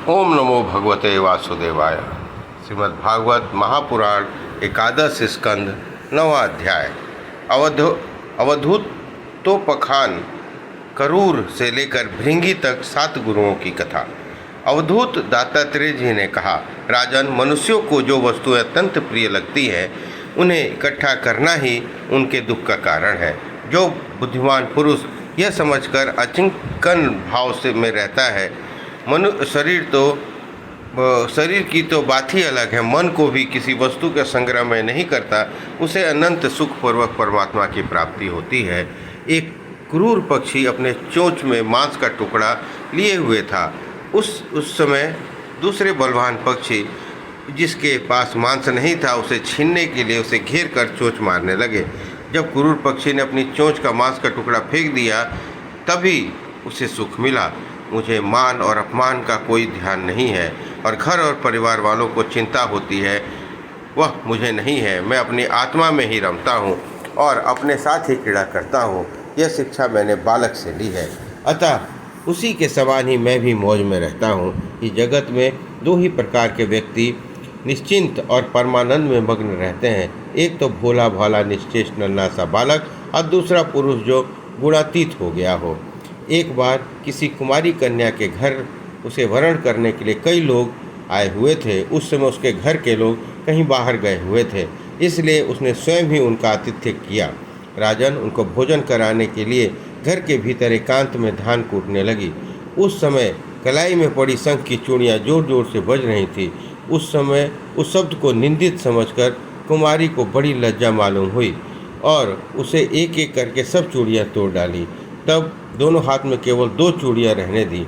ओम नमो भगवते वासुदेवाय। श्रीमद्भागवत महापुराण एकादश स्कंद 9वां अध्याय। अवधूतोपखान करूर से लेकर भृंगी तक 7 गुरुओं की कथा। अवधूत दत्तात्रेय जी ने कहा, राजन, मनुष्यों को जो वस्तुएं अत्यंत प्रिय लगती है उन्हें इकट्ठा करना ही उनके दुख का कारण है। जो बुद्धिमान पुरुष यह समझकर अचिंतन भाव से में रहता है, शरीर की तो बात ही अलग है, मन को भी किसी वस्तु के संग्रह में नहीं करता, उसे अनंत सुखपूर्वक परमात्मा की प्राप्ति होती है। एक क्रूर पक्षी अपने चोंच में मांस का टुकड़ा लिए हुए था। उस समय दूसरे बलवान पक्षी जिसके पास मांस नहीं था, उसे छीनने के लिए उसे घेर कर चोंच मारने लगे। जब क्रूर पक्षी ने अपनी चोंच का मांस का टुकड़ा फेंक दिया, तभी उसे सुख मिला। मुझे मान और अपमान का कोई ध्यान नहीं है और घर और परिवार वालों को चिंता होती है, वह मुझे नहीं है। मैं अपनी आत्मा में ही रमता हूँ और अपने साथ ही क्रीड़ा करता हूँ। यह शिक्षा मैंने बालक से ली है, अतः उसी के समान ही मैं भी मौज में रहता हूँ। इस जगत में 2 ही प्रकार के व्यक्ति निश्चिंत और परमानंद में मग्न रहते हैं। एक तो भोला भाला निश्चेष्ट नन्हा सा बालक और दूसरा पुरुष जो गुणातीत हो गया हो। एक बार किसी कुमारी कन्या के घर उसे वरण करने के लिए कई लोग आए हुए थे। उस समय उसके घर के लोग कहीं बाहर गए हुए थे, इसलिए उसने स्वयं ही उनका आतिथ्य किया। राजन, उनको भोजन कराने के लिए घर के भीतर एकांत में धान कूटने लगी। उस समय कलाई में पड़ी शंख की चूड़ियाँ जोर जोर से बज रही थी। उस समय उस शब्द को निंदित समझकर कुमारी को बड़ी लज्जा मालूम हुई और उसे एक एक करके सब चूड़ियाँ तोड़ डाली। तब दोनों हाथ में केवल 2 चूड़ियाँ रहने दी।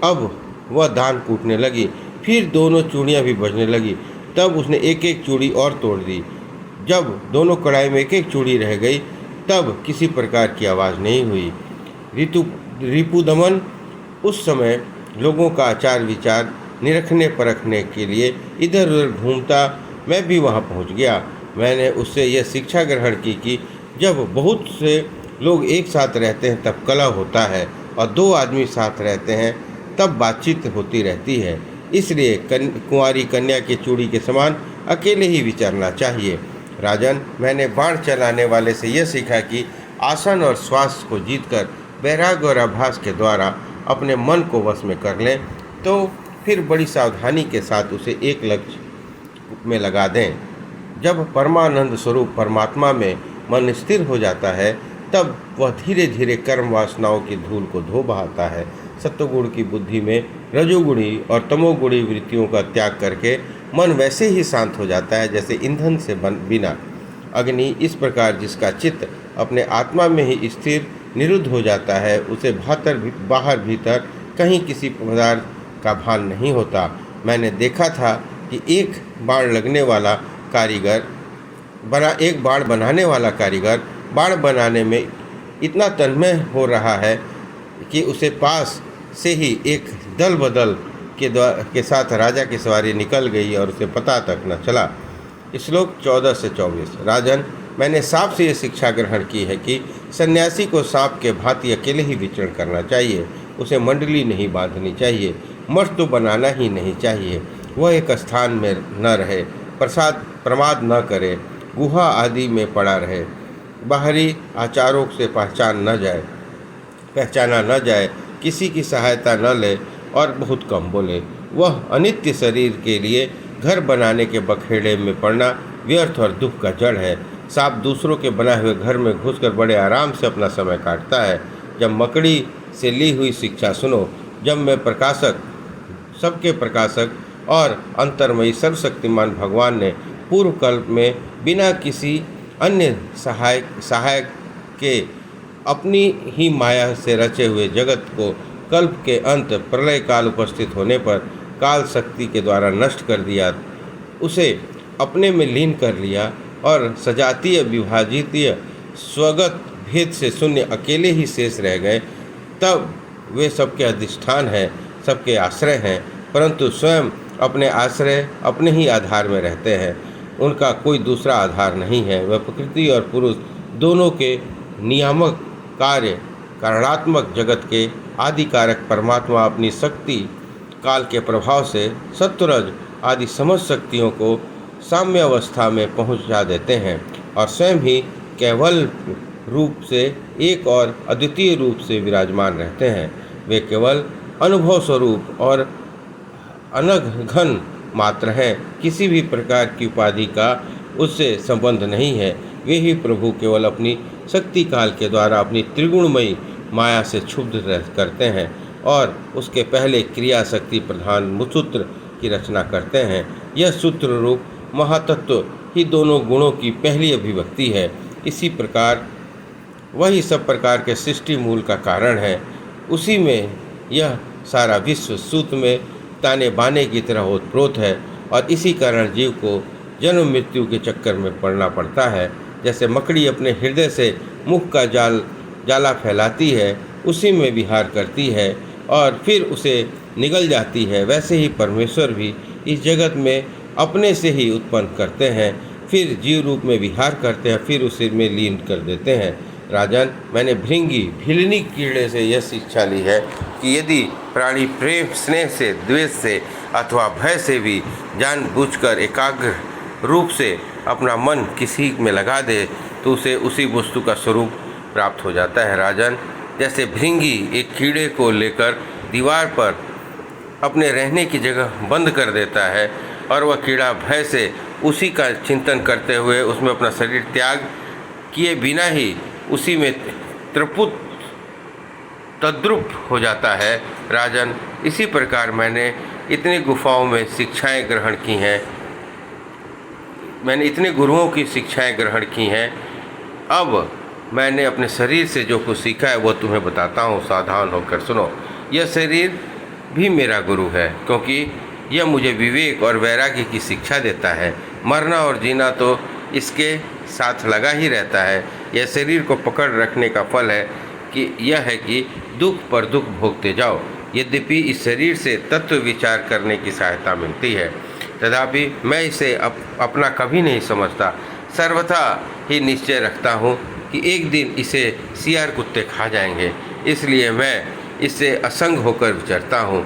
अब वह धान कूटने लगी, फिर दोनों चूड़ियाँ भी बजने लगी। तब उसने एक एक चूड़ी और तोड़ दी। जब दोनों कड़ाई में एक एक चूड़ी रह गई, तब किसी प्रकार की आवाज़ नहीं हुई। रिपुदमन उस समय लोगों का आचार विचार निरखने परखने के लिए इधर उधर घूमता, मैं भी वहाँ पहुँच गया। मैंने उससे यह शिक्षा ग्रहण की कि जब बहुत से लोग एक साथ रहते हैं तब कलह होता है और 2 आदमी साथ रहते हैं तब बातचीत होती रहती है। इसलिए कुंवारी कन्या की चूड़ी के समान अकेले ही विचरना चाहिए। राजन, मैंने बाण चलाने वाले से यह सीखा कि आसन और श्वास को जीतकर वैराग्य और आभास के द्वारा अपने मन को वश में कर लें तो फिर बड़ी सावधानी के साथ उसे एक लक्ष्य में लगा दें। जब परमानंद स्वरूप परमात्मा में मन स्थिर हो जाता है, तब वह धीरे धीरे कर्म वासनाओं की धूल को धो बहाता है। सत्वगुण की बुद्धि में रजोगुणी और तमोगुणी वृत्तियों का त्याग करके मन वैसे ही शांत हो जाता है जैसे ईंधन से बिना अग्नि। इस प्रकार जिसका चित्त अपने आत्मा में ही स्थिर निरुद्ध हो जाता है, उसे बाहर भीतर कहीं किसी पदार्थ का भान नहीं होता। मैंने देखा था कि एक बाण बनाने वाला कारीगर बाण बनाने में इतना तन्मय हो रहा है कि उसे पास से ही एक दल बदल के साथ राजा की सवारी निकल गई और उसे पता तक न चला। श्लोक 14 से 24। राजन, मैंने सांप से यह शिक्षा ग्रहण की है कि सन्यासी को सांप के भांति अकेले ही विचरण करना चाहिए। उसे मंडली नहीं बांधनी चाहिए, मठ तो बनाना ही नहीं चाहिए। वह एक स्थान में न रहे, प्रमाद न करे, गुहा आदि में पड़ा रहे, बाहरी आचारों से पहचाना न जाए, किसी की सहायता न ले और बहुत कम बोले। वह अनित्य शरीर के लिए घर बनाने के बखेड़े में पड़ना व्यर्थ और दुख का जड़ है। सांप दूसरों के बनाए हुए घर में घुसकर बड़े आराम से अपना समय काटता है। जब मकड़ी से ली हुई शिक्षा सुनो, जब मैं सबके प्रकाशक और अंतर्मयी सर्वशक्तिमान भगवान ने पूर्व कल्प में बिना किसी अन्य सहायक के अपनी ही माया से रचे हुए जगत को कल्प के अंत प्रलय काल उपस्थित होने पर काल शक्ति के द्वारा नष्ट कर दिया, उसे अपने में लीन कर लिया और सजातीय विभाजितीय स्वगत भेद से शून्य अकेले ही शेष रह गए। तब वे सबके अधिष्ठान हैं, सबके आश्रय हैं, परंतु स्वयं अपने आश्रय अपने ही आधार में रहते हैं। उनका कोई दूसरा आधार नहीं है। वह प्रकृति और पुरुष दोनों के नियामक कारणात्मक जगत के आदिकारक परमात्मा अपनी शक्ति काल के प्रभाव से सत्वरज आदि समझ शक्तियों को साम्य अवस्था में पहुंचा देते हैं और स्वयं ही केवल रूप से एक और अद्वितीय रूप से विराजमान रहते हैं। वे केवल अनुभव स्वरूप और अनघ घन मात्र हैं। किसी भी प्रकार की उपाधि का उससे संबंध नहीं है। वे ही प्रभु केवल अपनी शक्ति काल के द्वारा अपनी त्रिगुणमयी माया से क्षुब्ध करते हैं और उसके पहले क्रिया शक्ति प्रधान सूत्र की रचना करते हैं। यह सूत्र रूप महातत्व ही दोनों गुणों की पहली अभिव्यक्ति है। इसी प्रकार वही सब प्रकार के सृष्टि मूल का कारण है। उसी में यह सारा विश्व सूत्र में ताने बाने की तरह ओतप्रोत है और इसी कारण जीव को जन्म मृत्यु के चक्कर में पड़ना पड़ता है। जैसे मकड़ी अपने हृदय से मुख का जाला फैलाती है, उसी में विहार करती है और फिर उसे निगल जाती है, वैसे ही परमेश्वर भी इस जगत में अपने से ही उत्पन्न करते हैं, फिर जीव रूप में विहार करते हैं, फिर उसे में लीन कर देते हैं। राजन, मैंने भृंगी भिलनी कीड़े से यह शिक्षा ली है कि यदि प्राणी प्रेम स्नेह से, द्वेष से अथवा भय से भी जानबूझकर एकाग्र रूप से अपना मन किसी में लगा दे तो उसे उसी वस्तु का स्वरूप प्राप्त हो जाता है। राजन, जैसे भृंगी एक कीड़े को लेकर दीवार पर अपने रहने की जगह बंद कर देता है और वह कीड़ा भय से उसी का चिंतन करते हुए उसमें अपना शरीर त्याग किए बिना ही उसी में तद्रुप हो जाता है। राजन, इसी प्रकार मैंने इतनी गुफाओं में शिक्षाएं ग्रहण की हैं, मैंने इतने गुरुओं की शिक्षाएं ग्रहण की हैं। अब मैंने अपने शरीर से जो कुछ सीखा है वो तुम्हें बताता हूँ, सावधान होकर सुनो। यह शरीर भी मेरा गुरु है, क्योंकि यह मुझे विवेक और वैराग्य की शिक्षा देता है। मरना और जीना तो इसके साथ लगा ही रहता है। यह शरीर को पकड़ रखने का फल है कि यह है कि दुख पर दुख भोगते जाओ। यद्यपि इस शरीर से तत्व विचार करने की सहायता मिलती है, तथापि मैं इसे अपना कभी नहीं समझता। सर्वथा ही निश्चय रखता हूँ कि एक दिन इसे सियार कुत्ते खा जाएंगे, इसलिए मैं इससे असंग होकर विचरता हूँ।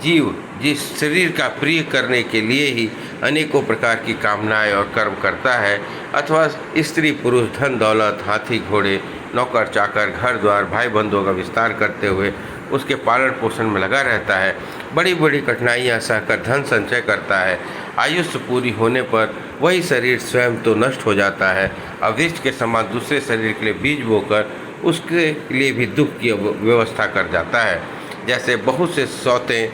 जीव जिस शरीर का प्रिय करने के लिए ही अनेकों प्रकार की कामनाएं और कर्म करता है, अथवा स्त्री पुरुष धन दौलत हाथी घोड़े नौकर चाकर घर द्वार भाई बंधुओं का विस्तार करते हुए उसके पालन पोषण में लगा रहता है, बड़ी बड़ी कठिनाइयां सहकर धन संचय करता है, आयुष्य पूरी होने पर वही शरीर स्वयं तो नष्ट हो जाता है, अवृक्ष के समान दूसरे शरीर के लिए बीज बोकर उसके लिए भी दुख की व्यवस्था कर जाता है। जैसे बहुत से सौतें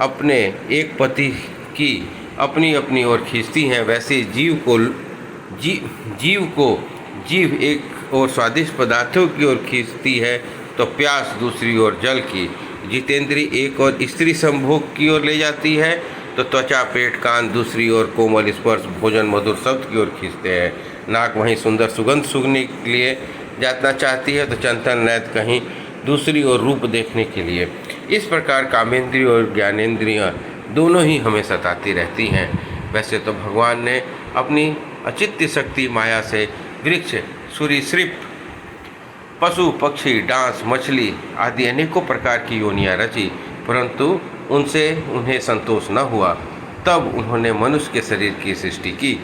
अपने एक पति की अपनी अपनी ओर खींचती हैं, वैसे जीव एक और स्वादिष्ट पदार्थों की ओर खींचती है तो प्यास दूसरी ओर जल की, जितेंद्री एक और स्त्री संभोग की ओर ले जाती है तो त्वचा पेट कान दूसरी ओर कोमल स्पर्श भोजन मधुर शब्द की ओर खींचते हैं, नाक वहीं सुंदर सुगंध सूंघने के लिए जाना चाहती है तो चंदन नैत कहीं दूसरी ओर रूप देखने के लिए। इस प्रकार कामेंद्रिय और ज्ञानेंद्रियां दोनों ही हमें सताती रहती हैं। वैसे तो भगवान ने अपनी अचित्य शक्ति माया से वृक्ष सूर्यसृप पशु पक्षी डांस मछली आदि अनेकों प्रकार की योनियां रची, परंतु उनसे उन्हें संतोष न हुआ। तब उन्होंने मनुष्य के शरीर की सृष्टि की।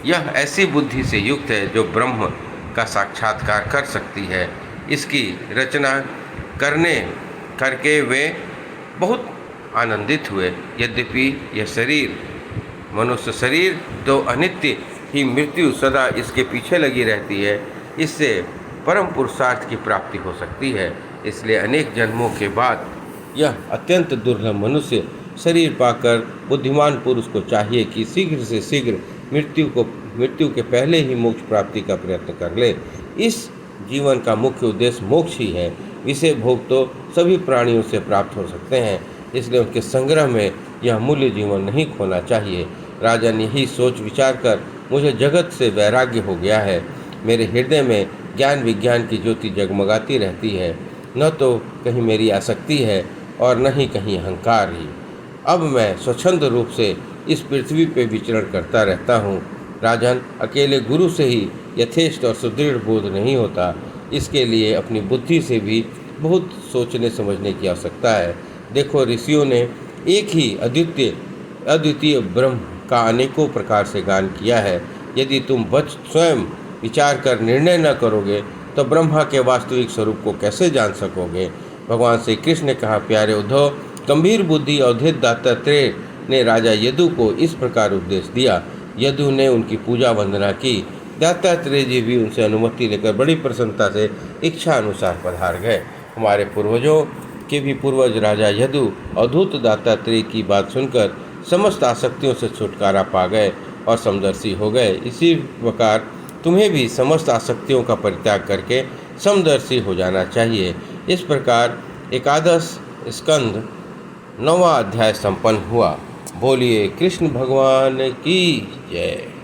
यह ऐसी बुद्धि से युक्त है जो ब्रह्म का साक्षात्कार कर सकती है। इसकी रचना करके वे बहुत आनंदित हुए। यद्यपि यह शरीर मनुष्य शरीर तो अनित्य ही मृत्यु सदा इसके पीछे लगी रहती है, इससे परम पुरुषार्थ की प्राप्ति हो सकती है। इसलिए अनेक जन्मों के बाद यह अत्यंत दुर्लभ मनुष्य शरीर पाकर बुद्धिमान पुरुष को चाहिए कि शीघ्र से शीघ्र मृत्यु के पहले ही मोक्ष प्राप्ति का प्रयत्न कर ले। इस जीवन का मुख्य उद्देश्य मोक्ष ही है। विषय भोग तो सभी प्राणियों से प्राप्त हो सकते हैं, इसलिए उनके संग्रह में यह मूल्य जीवन नहीं खोना चाहिए। राजन, यही सोच विचार कर मुझे जगत से वैराग्य हो गया है। मेरे हृदय में ज्ञान विज्ञान की ज्योति जगमगाती रहती है। न तो कहीं मेरी आसक्ति है और न ही कहीं अहंकार ही। अब मैं स्वच्छंद रूप से इस पृथ्वी पर विचरण करता रहता हूँ। राजन, अकेले गुरु से ही यथेष्ट और सुदृढ़ बोध नहीं होता, इसके लिए अपनी बुद्धि से भी बहुत सोचने समझने की आवश्यकता है। देखो, ऋषियों ने एक ही अद्वितीय ब्रह्म का अनेकों प्रकार से गान किया है। यदि तुम स्वयं विचार कर निर्णय न करोगे तो ब्रह्मा के वास्तविक स्वरूप को कैसे जान सकोगे। भगवान श्री कृष्ण ने कहा, प्यारे उद्धव, गंभीर बुद्धि अवधेय दत्तात्रेय ने राजा यदु को इस प्रकार उपदेश दिया। यदु ने उनकी पूजा वंदना की। दत्तात्रेय जी भी उनसे अनुमति लेकर बड़ी प्रसन्नता से इच्छा अनुसार पधार गए। हमारे पूर्वजों के भी पूर्वज राजा यदु अवधूत दत्तात्रेय की बात सुनकर समस्त आसक्तियों से छुटकारा पा गए और समदर्शी हो गए। इसी प्रकार तुम्हें भी समस्त आसक्तियों का परित्याग करके समदर्शी हो जाना चाहिए। इस प्रकार एकादश स्कंद 9वां अध्याय संपन्न हुआ। बोलिए कृष्ण भगवान की जय।